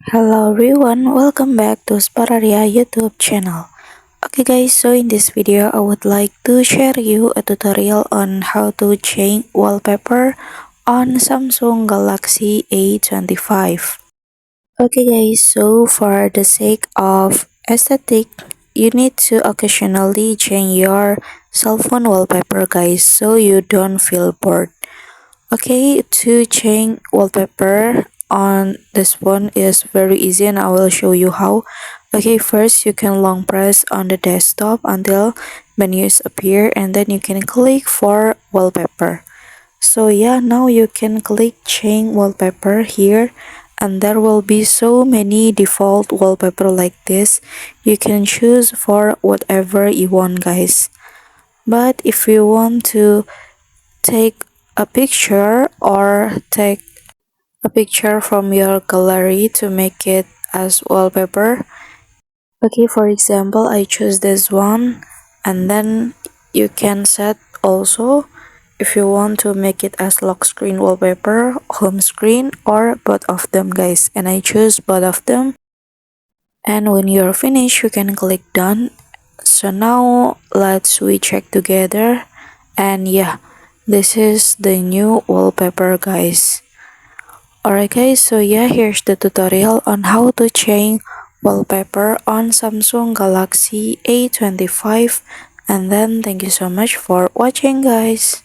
Hello everyone, welcome back to Spararia YouTube channel. Okay guys, so in this video I would like to share you a tutorial on how to change wallpaper on Samsung Galaxy A25. Okay guys, so for the sake of aesthetic, you need to occasionally change your cell phone wallpaper guys, so you don't feel bored. Okay, to change wallpaper on this phone is very easy and I will show you how. Okay, first you can long press on the desktop until menus appear and then you can click for wallpaper. So yeah, now you can click change wallpaper here and there will be so many default wallpaper like this. You can choose for whatever you want guys. But if you want to take a picture or take a picture from your gallery to make it as wallpaper. Okay, for example, I choose this one and then you can set also if you want to make it as lock screen wallpaper, home screen, or both of them guys, and I choose both of them. And when you're finished you can click done. So now let's we check together, and yeah, this is the new wallpaper guys. Alright guys, so yeah, here's the tutorial on how to change wallpaper on Samsung Galaxy A25, and then thank you so much for watching guys.